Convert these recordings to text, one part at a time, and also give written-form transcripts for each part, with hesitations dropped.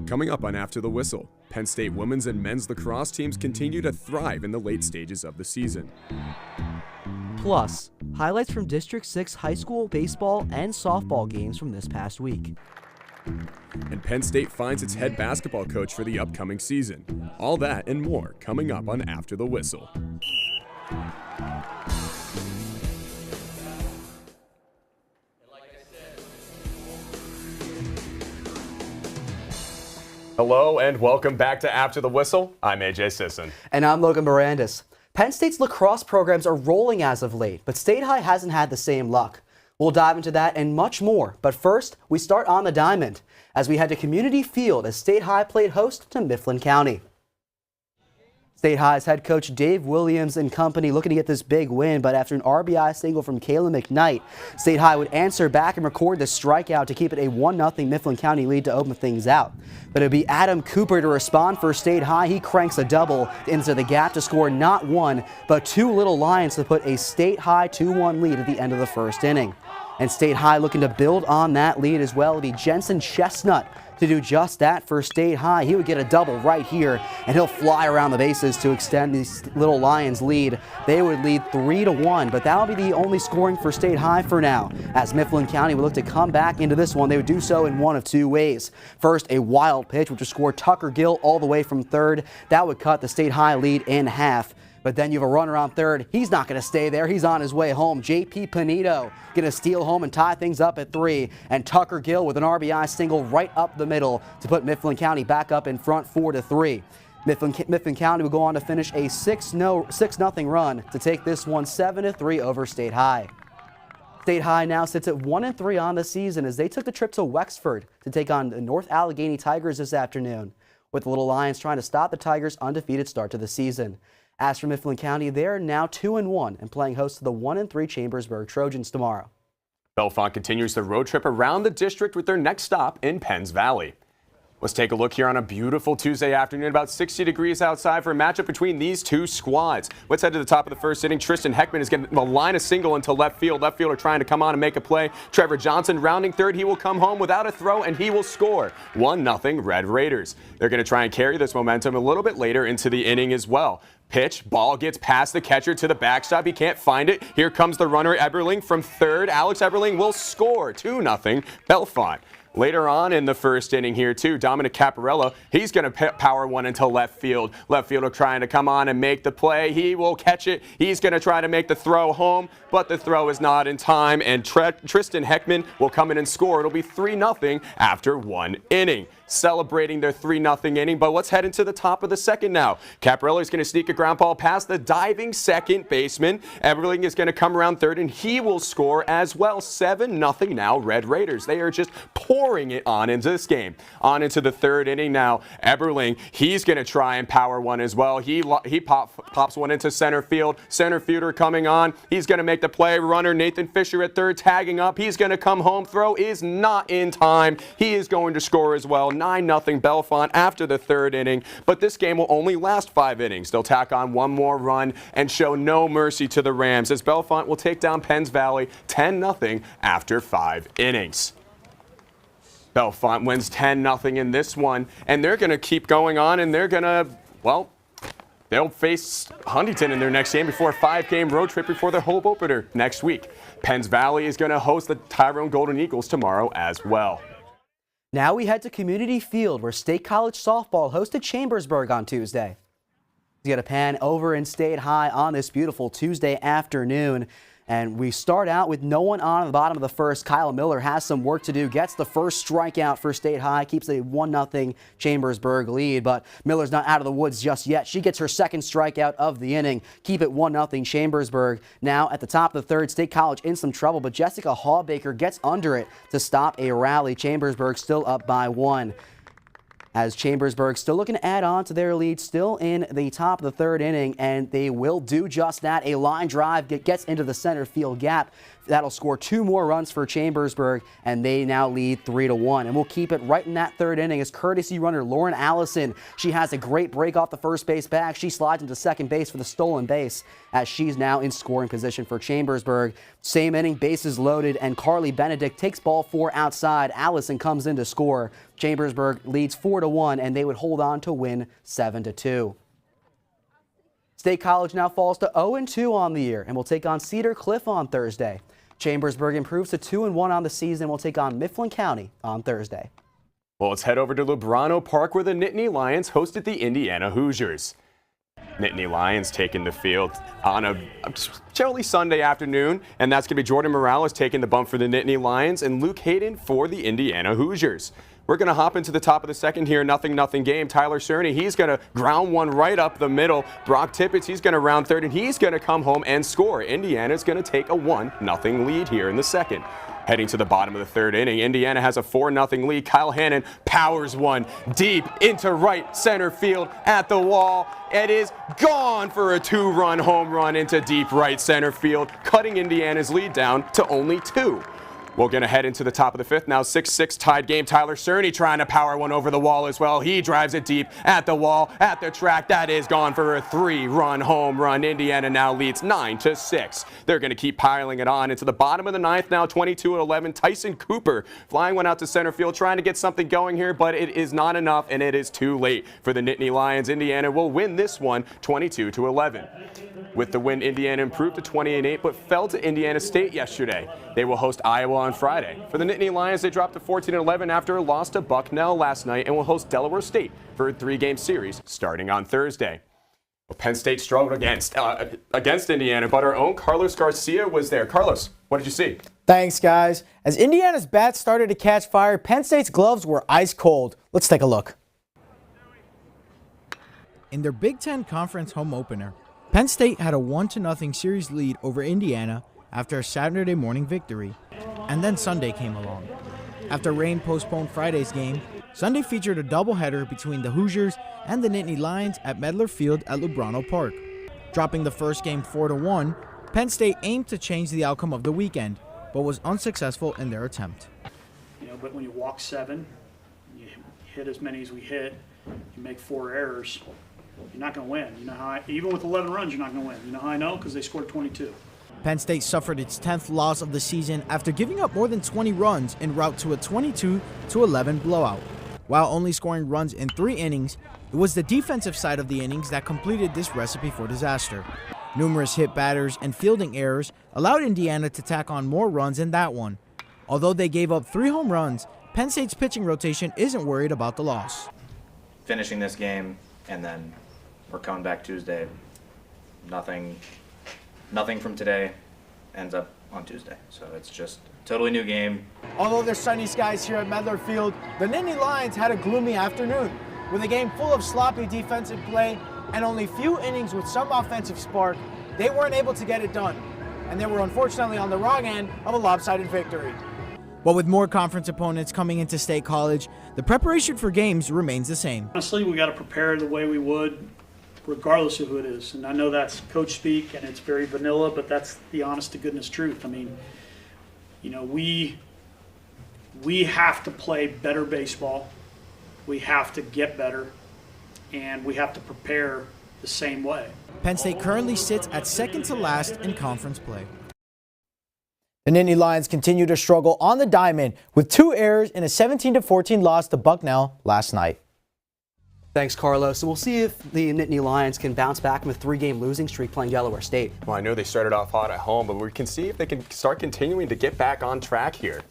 Coming up on After the Whistle, Penn State women's and men's lacrosse teams continue to thrive in the late stages of the season. Plus, highlights from District 6 high school baseball and softball games from this past week. And Penn State finds its head basketball coach for the upcoming season. All that and more coming up on After the Whistle. Hello and welcome back to After the Whistle. I'm AJ Sisson. And I'm Logan Mirandis. Penn State's lacrosse programs are rolling as of late, but State High hasn't had the same luck. We'll dive into that and much more, but first, we start on the diamond as we head to Community Field as State High played host to Mifflin County. State High's head coach Dave Williams and company looking to get this big win, but after an RBI single from Kayla McKnight, State High would answer back and record the strikeout to keep it a 1-0 Mifflin County lead to open things out. But it'd be Adam Cooper to respond for State High. He cranks a double into the gap to score not one, but two Little Lions to put a State High 2-1 lead at the end of the first inning. And State High looking to build on that lead as well. It'd be Jensen Chestnut to do just that for State High. He would get a double right here, and he'll fly around the bases to extend these Little Lions lead. They would lead 3-1, but that'll be the only scoring for State High for now. As Mifflin County would look to come back into this one, they would do so in one of two ways. First, a wild pitch, which would score Tucker Gill all the way from third. That would cut the State High lead in half. But then you have a runner on third. He's not going to stay there. He's on his way home. J.P. Panito going to steal home and tie things up at 3. And Tucker Gill with an RBI single right up the middle to put Mifflin County back up in front 4-3. Mifflin County will go on to finish a 6-0 run to take this one 7-3 over State High. State High now sits at 1-3 on the season as they took the trip to Wexford to take on the North Allegheny Tigers this afternoon, with the Little Lions trying to stop the Tigers' undefeated start to the season. As for Mifflin County, they're now 2-1 and playing host to the 1-3 Chambersburg Trojans tomorrow. Bellefonte continues the road trip around the district with their next stop in Penns Valley. Let's take a look here on a beautiful Tuesday afternoon, about 60 degrees outside for a matchup between these two squads. Let's head to the top of the first inning. Tristan Heckman is getting the line of single into left field. Left fielder trying to come on and make a play. Trevor Johnson rounding third. He will come home without a throw and he will score. 1-0 Red Raiders. They're going to try and carry this momentum a little bit later into the inning as well. Pitch, ball gets past the catcher to the backstop. He can't find it. Here comes the runner, Eberling, from third. Alex Eberling will score. 2-0 Bellefonte. Later on in the first inning here, too, Dominic Caparella, he's going to power one into left field. Left fielder trying to come on and make the play. He will catch it. He's going to try to make the throw home, but the throw is not in time, and Tristan Heckman will come in and score. It'll be 3-0 after one inning. Celebrating their 3-0 inning, but let's head into the top of the second now. Caparella is going to sneak a ground ball past the diving second baseman. Eberling is going to come around third, and he will score as well. 7-0 now Red Raiders. They are just pouring it on into this game. On into the third inning now. Eberling, he's going to try and power one as well. He pops one into center field. Center fielder coming on. He's going to make the play. Runner Nathan Fisher at third tagging up. He's going to come home. Throw is not in time. He is going to score as well. 9-0 Bellefonte after the third inning, but this game will only last 5 innings. They'll tack on one more run and show no mercy to the Rams as Bellefonte will take down Penns Valley 10-0 after 5 innings. Bellefonte wins 10-0 in this one, and they're going to keep going on, and they're going to, well, they'll face Huntington in their next game before a 5-game road trip before their home opener next week. Penns Valley is going to host the Tyrone Golden Eagles tomorrow as well. Now we head to Community Field, where State College softball hosted Chambersburg on Tuesday. You get a pan over in State High on this beautiful Tuesday afternoon. And we start out with no one on the bottom of the first. Kyle Miller has some work to do, gets the first strikeout for State High, keeps a 1-0 Chambersburg lead. But Miller's not out of the woods just yet. She gets her second strikeout of the inning, keep it 1-0 Chambersburg. Now at the top of the third, State College in some trouble, but Jessica Hawbaker gets under it to stop a rally. Chambersburg still up by 1. as Chambersburg still looking to add on to their lead, still in the top of the third inning, and they will do just that. A line drive gets into the center field gap. That'll score 2 more runs for Chambersburg, and they now lead 3-1. And we'll keep it right in that third inning as courtesy runner Lauren Allison. She has a great break off the first base bag. She slides into second base for the stolen base as she's now in scoring position for Chambersburg. Same inning, bases loaded, and Carly Benedict takes ball 4 outside. Allison comes in to score. Chambersburg leads 4-1, and they would hold on to win 7-2. State College now falls to 0-2 on the year and will take on Cedar Cliff on Thursday. Chambersburg improves to 2-1 on the season and will take on Mifflin County on Thursday. Well, let's head over to Lebrano Park where the Nittany Lions hosted the Indiana Hoosiers. Nittany Lions taking the field on a chilly Sunday afternoon, and that's going to be Jordan Morales taking the bump for the Nittany Lions and Luke Hayden for the Indiana Hoosiers. We're going to hop into the top of the second here, 0-0 game. Tyler Cerny, he's going to ground one right up the middle. Brock Tippett, he's going to round third, and he's going to come home and score. Indiana's going to take a 1-0 lead here in the second. Heading to the bottom of the third inning, Indiana has a 4-0 lead. Kyle Hannon powers one deep into right center field at the wall. It is gone for a 2-run home run into deep right center field, cutting Indiana's lead down to only 2. We're going to head into the top of the fifth. Now 6-6 tied game. Tyler Cerny trying to power one over the wall as well. He drives it deep at the wall, at the track. That is gone for a 3-run home run. Indiana now leads 9-6. They're going to keep piling it on into the bottom of the ninth now, 22-11. Tyson Cooper flying one out to center field, trying to get something going here, but it is not enough, and it is too late for the Nittany Lions. Indiana will win this one 22-11. With the win, Indiana improved to 28-8, but fell to Indiana State yesterday. They will host Iowa on Friday. For the Nittany Lions, they dropped to 14-11 after a loss to Bucknell last night and will host Delaware State for a 3-game series starting on Thursday. Well, Penn State struggled against Indiana, but our own Carlos Garcia was there. Carlos, what did you see? Thanks, guys. As Indiana's bats started to catch fire, Penn State's gloves were ice cold. Let's take a look. In their Big Ten Conference home opener, Penn State had a 1-0 series lead over Indiana after a Saturday morning victory, and then Sunday came along. After rain postponed Friday's game, Sunday featured a doubleheader between the Hoosiers and the Nittany Lions at Medler Field at Lebrano Park. Dropping the first game 4-1, Penn State aimed to change the outcome of the weekend, but was unsuccessful in their attempt. But when you walk 7, you hit as many as we hit, you make 4 errors, you're not going to win. You know how even with 11 runs, you're not going to win. You know how I know? Because they scored 22. Penn State suffered its 10th loss of the season after giving up more than 20 runs en route to a 22-11 blowout. While only scoring runs in 3 innings, it was the defensive side of the innings that completed this recipe for disaster. Numerous hit batters and fielding errors allowed Indiana to tack on more runs in that one. Although they gave up 3 home runs, Penn State's pitching rotation isn't worried about the loss. Finishing this game, and then we're coming back Tuesday. Nothing from today ends up on Tuesday. So it's just a totally new game. Although there's sunny skies here at Medler Field, the Nittany Lions had a gloomy afternoon. With a game full of sloppy defensive play and only few innings with some offensive spark, they weren't able to get it done. And they were unfortunately on the wrong end of a lopsided victory. But with more conference opponents coming into State College, the preparation for games remains the same. Honestly, we got to prepare the way we would regardless of who it is. And I know that's coach speak and it's very vanilla, but that's the honest to goodness truth. I mean, we have to play better baseball. We have to get better, and we have to prepare the same way. Penn State currently sits at second to last in conference play. The Nittany Lions continue to struggle on the diamond with 2 errors in a 17-14 loss to Bucknell last night. Thanks, Carlos. So we'll see if the Nittany Lions can bounce back from a 3-game losing streak playing Delaware State. Well, I know they started off hot at home, but we can see if they can start continuing to get back on track here.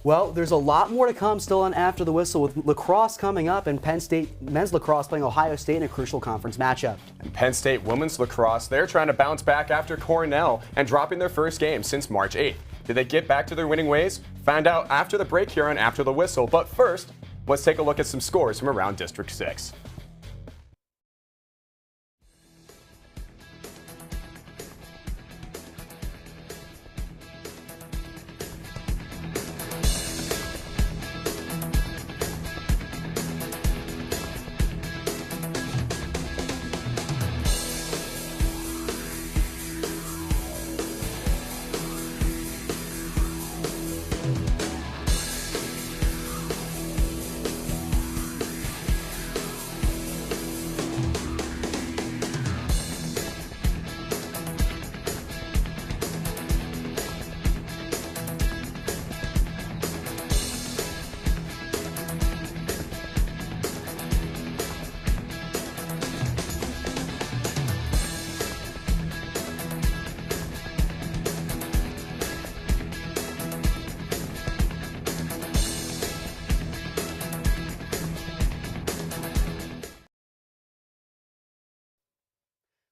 Well, there's a lot more to come still on After the Whistle with lacrosse coming up and Penn State men's lacrosse playing Ohio State in a crucial conference matchup. And Penn State women's lacrosse, they're trying to bounce back after Cornell and dropping their first game since March 8th. Did they get back to their winning ways? Find out after the break here on After the Whistle. But first, let's take a look at some scores from around District 6.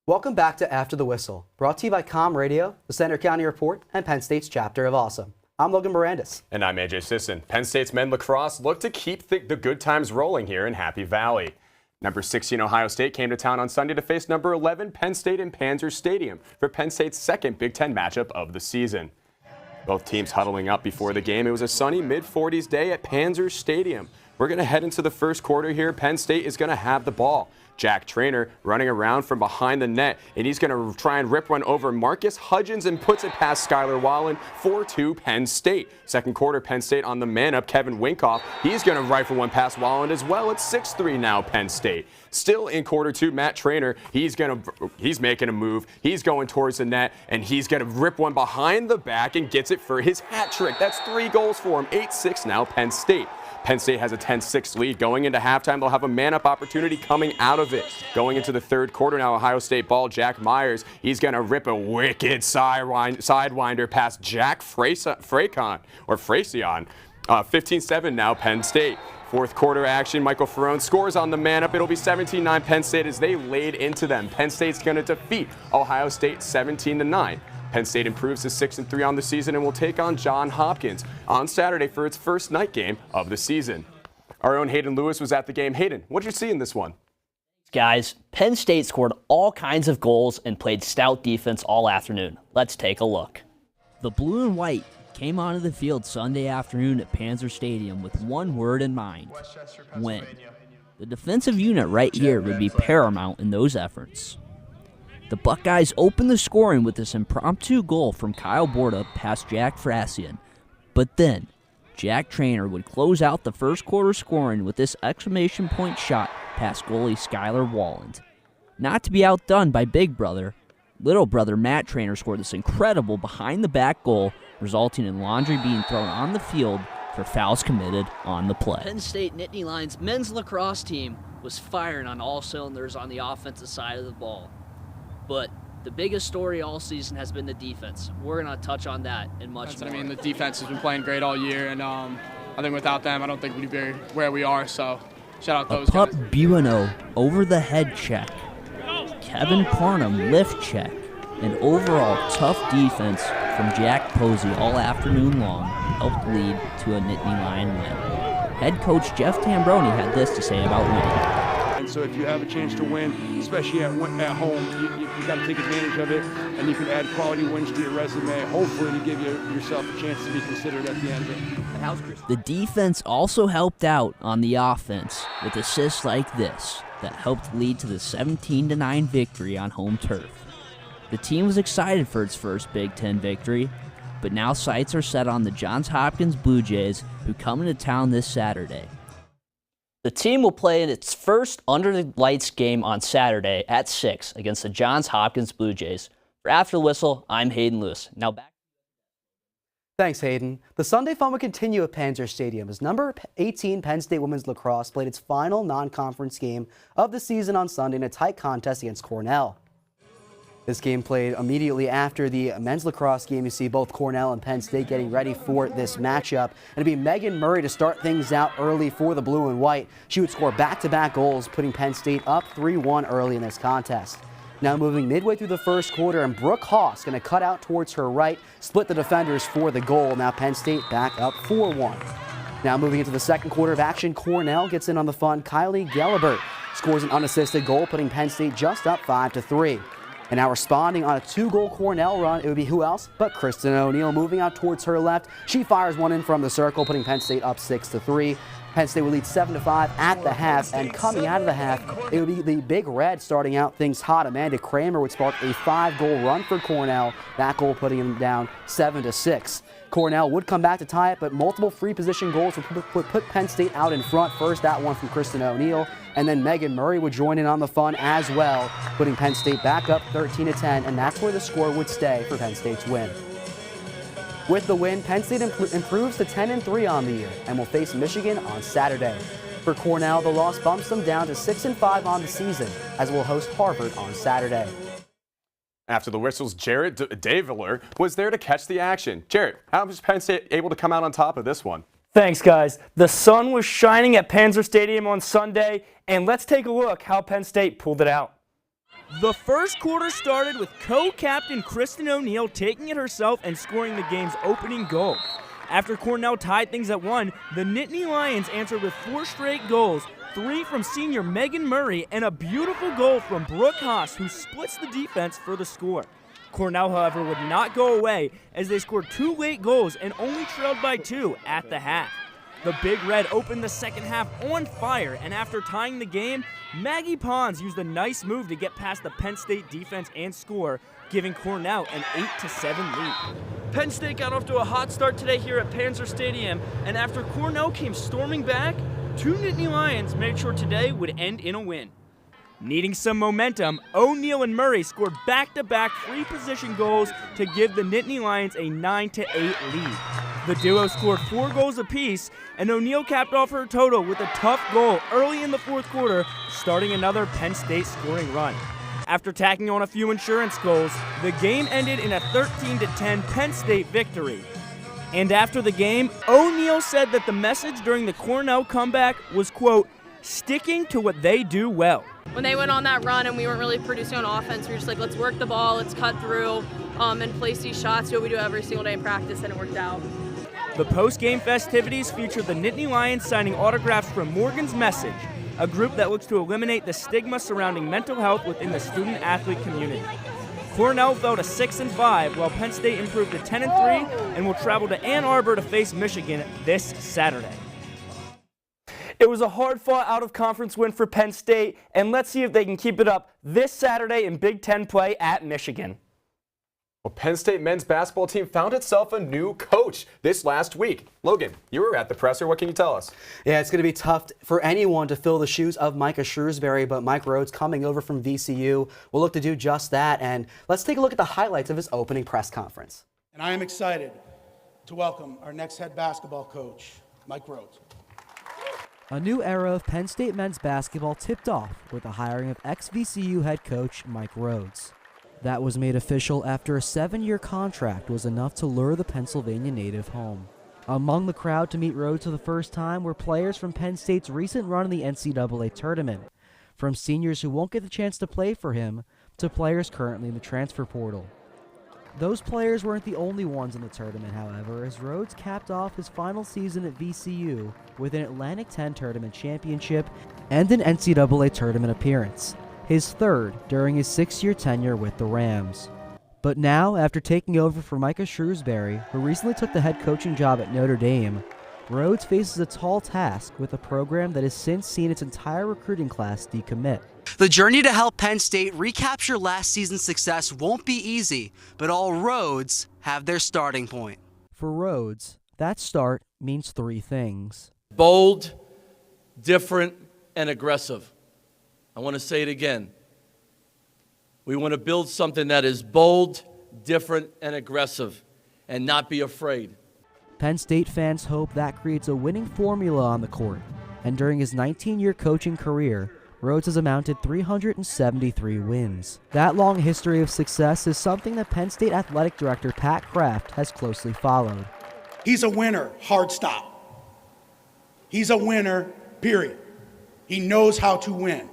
Welcome back to After the Whistle, brought to you by Com Radio, the Center County Report, and Penn State's chapter of Awesome. I'm Logan Mirandis. And I'm AJ Sisson. Penn State's men lacrosse look to keep the good times rolling here in Happy Valley. Number 16 Ohio State came to town on Sunday to face number 11 Penn State in Panzer Stadium for Penn State's second Big Ten matchup of the season. Both teams huddling up before the game. It was a sunny mid-40s day at Panzer Stadium. We're going to head into the first quarter here. Penn State is going to have the ball. Jack Trainer running around from behind the net, and he's going to try and rip one over Marcus Hudgens and puts it past Skylar Wallen, 4-2 Penn State. Second quarter, Penn State on the man-up. Kevin Winkoff, he's going to rifle one past Wallen as well. It's 6-3 now, Penn State. Still in quarter two, Matt Trainer, he's making a move. He's going towards the net, and he's going to rip one behind the back and gets it for his hat trick. That's 3 goals for him. 8-6 now, Penn State. Penn State has a 10-6 lead. Going into halftime, they'll have a man-up opportunity coming out of it. Going into the third quarter now, Ohio State ball, Jack Myers. He's going to rip a wicked sidewinder past Jack Fracon. 15-7 now, Penn State. Fourth quarter action, Michael Ferrone scores on the man-up. It'll be 17-9 Penn State as they laid into them. Penn State's going to defeat Ohio State 17-9. Penn State improves to 6-3 on the season and will take on Johns Hopkins on Saturday for its first night game of the season. Our own Hayden Lewis was at the game. Hayden, what did you see in this one? Guys, Penn State scored all kinds of goals and played stout defense all afternoon. Let's take a look. The blue and white came onto the field Sunday afternoon at Panzer Stadium with one word in mind: win. The defensive unit right here would be paramount in those efforts. The Buckeyes opened the scoring with this impromptu goal from Kyle Borda past Jack Fracien. But then, Jack Trainer would close out the first quarter scoring with this exclamation point shot past goalie Skylar Walland. Not to be outdone by big brother, little brother Matt Trainer scored this incredible behind-the-back goal, resulting in laundry being thrown on the field for fouls committed on the play. Penn State Nittany Lions men's lacrosse team was firing on all cylinders on the offensive side of the ball. But the biggest story all season has been the defense. We're going to touch on that and much more. I mean, the defense has been playing great all year, and I think without them, I don't think we'd be where we are. So shout out those guys. Pup Buono over the head check. Kevin Parnham lift check. An overall tough defense from Jack Posey all afternoon long helped lead to a Nittany Lion win. Head coach Jeff Tambroni had this to say about winning. And so if you have a chance to win, especially at home, you got to take advantage of it, and you can add quality wins to your resume, hopefully to give yourself a chance to be considered at the end of it. The defense also helped out on the offense with assists like this that helped lead to the 17-9 victory on home turf. The team was excited for its first Big Ten victory, but now sights are set on the Johns Hopkins Blue Jays, who come into town this Saturday. The team will play in its first Under the Lights game on Saturday at 6 against the Johns Hopkins Blue Jays. For After the Whistle, I'm Hayden Lewis. Now back. Thanks, Hayden. The Sunday fun will continue at Panzer Stadium as number 18 Penn State women's lacrosse played its final non-conference game of the season on Sunday in a tight contest against Cornell. This game played immediately after the men's lacrosse game. You see both Cornell and Penn State getting ready for this matchup. And it'd be Megan Murray to start things out early for the blue and white. She would score back-to-back goals, putting Penn State up 3-1 early in this contest. Now moving midway through the first quarter, and Brooke Haas going to cut out towards her right, split the defenders for the goal. Now Penn State back up 4-1. Now moving into the second quarter of action, Cornell gets in on the fun. Kylie Gelibert scores an unassisted goal, putting Penn State just up 5-3. And now responding on a 2-goal Cornell run, it would be who else but Kristen O'Neill moving out towards her left. She fires one in from the circle, putting Penn State up 6-3. Penn State would lead 7-5 at the half, and coming out of the half, it would be the Big Red starting out things hot. Amanda Kramer would spark a 5-goal run for Cornell, that goal putting them down 7-6. Cornell would come back to tie it, but multiple free position goals would put Penn State out in front. First, that one from Kristen O'Neill, and then Megan Murray would join in on the fun as well, putting Penn State back up 13-10, and that's where the score would stay for Penn State's win. With the win, Penn State improves to 10-3 on the year and will face Michigan on Saturday. For Cornell, the loss bumps them down to 6-5 on the season, as we'll host Harvard on Saturday. After the whistles, Jarrett Daviler was there to catch the action. Jarrett, how was Penn State able to come out on top of this one? Thanks, guys. The sun was shining at Panzer Stadium on Sunday, and let's take a look how Penn State pulled it out. The first quarter started with co-captain Kristen O'Neill taking it herself and scoring the game's opening goal. After Cornell tied things at 1, the Nittany Lions answered with 4 straight goals, 3 from senior Megan Murray and a beautiful goal from Brooke Haas, who splits the defense for the score. Cornell, however, would not go away as they scored 2 late goals and only trailed by 2 at the half. The Big Red opened the second half on fire, and after tying the game, Maggie Pons used a nice move to get past the Penn State defense and score, giving Cornell an 8-7 lead. Penn State got off to a hot start today here at Panzer Stadium, and after Cornell came storming back, 2 Nittany Lions made sure today would end in a win. Needing some momentum, O'Neill and Murray scored back-to-back free-position goals to give the Nittany Lions a 9-8 lead. The duo scored 4 goals apiece, and O'Neill capped off her total with a tough goal early in the fourth quarter, starting another Penn State scoring run. After tacking on a few insurance goals, the game ended in a 13-10 Penn State victory. And after the game, O'Neill said that the message during the Cornell comeback was, quote, sticking to what they do well. When they went on that run and we weren't really producing on offense, we were just like, let's work the ball, let's cut through, and place these shots, do what we do every single day in practice, and it worked out. The post-game festivities featured the Nittany Lions signing autographs from Morgan's Message, a group that looks to eliminate the stigma surrounding mental health within the student-athlete community. Cornell fell to 6-5, while Penn State improved to 10-3 and will travel to Ann Arbor to face Michigan this Saturday. It was a hard-fought out-of-conference win for Penn State, and let's see if they can keep it up this Saturday in Big Ten play at Michigan. Well, Penn State men's basketball team found itself a new coach this last week. Logan, you were at the presser. What can you tell us? Yeah, it's going to be tough for anyone to fill the shoes of Micah Shrewsbury, but Mike Rhodes, coming over from VCU, will look to do just that. And let's take a look at the highlights of his opening press conference. And I am excited to welcome our next head basketball coach, Mike Rhodes. A new era of Penn State men's basketball tipped off with the hiring of ex-VCU head coach Mike Rhodes. That was made official after a 7-year contract was enough to lure the Pennsylvania native home. Among the crowd to meet Rhodes for the first time were players from Penn State's recent run in the NCAA tournament, from seniors who won't get the chance to play for him to players currently in the transfer portal. Those players weren't the only ones in the tournament, however, as Rhodes capped off his final season at VCU with an Atlantic 10 tournament championship and an NCAA tournament appearance, his third during his 6-year tenure with the Rams. But now, after taking over for Micah Shrewsbury, who recently took the head coaching job at Notre Dame, Rhodes faces a tall task with a program that has since seen its entire recruiting class decommit. The journey to help Penn State recapture last season's success won't be easy, but all roads have their starting point. For Rhodes, that start means 3 things. Bold, different, and aggressive. I want to say it again. We want to build something that is bold, different, and aggressive, and not be afraid. Penn State fans hope that creates a winning formula on the court, and during his 19-year coaching career, Rhodes has amounted 373 wins. That long history of success is something that Penn State Athletic Director Pat Kraft has closely followed. He's a winner, hard stop. He's a winner, period. He knows how to win.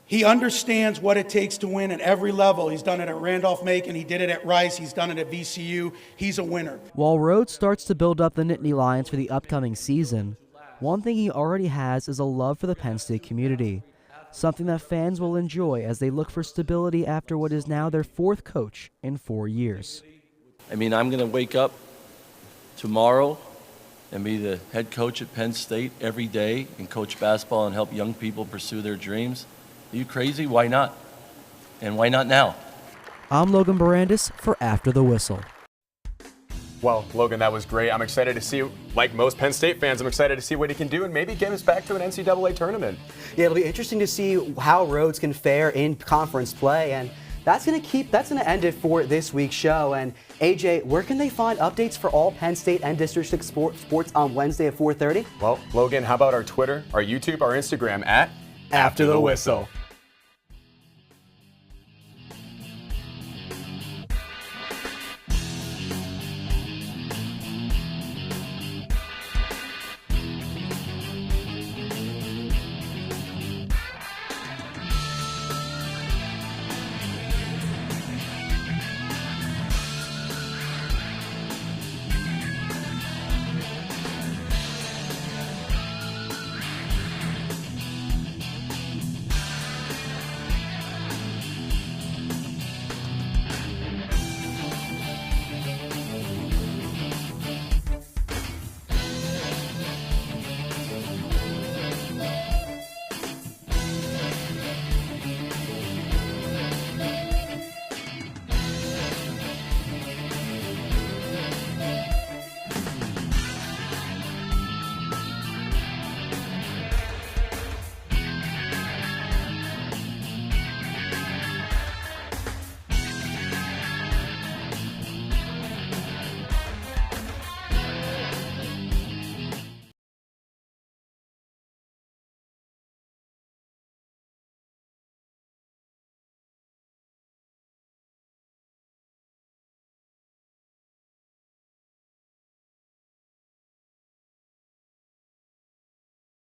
He understands what it takes to win at every level. He's done it at Randolph-Macon, he did it at Rice, he's done it at VCU. He's a winner. While Rhodes starts to build up the Nittany Lions for the upcoming season, one thing he already has is a love for the Penn State community, something that fans will enjoy as they look for stability after what is now their 4th coach in 4 years. I mean, I'm going to wake up tomorrow and be the head coach at Penn State every day and coach basketball and help young people pursue their dreams. Are you crazy? Why not? And why not now? I'm Logan Barandis for After the Whistle. Well, Logan, that was great. I'm excited to see, like most Penn State fans, I'm excited to see what he can do and maybe get us back to an NCAA tournament. Yeah, it'll be interesting to see how Rhodes can fare in conference play, and that's going to end it for this week's show. And AJ, where can they find updates for all Penn State and District 6 sports on Wednesday at 4:30? Well, Logan, how about our Twitter, our YouTube, our Instagram at After the Whistle.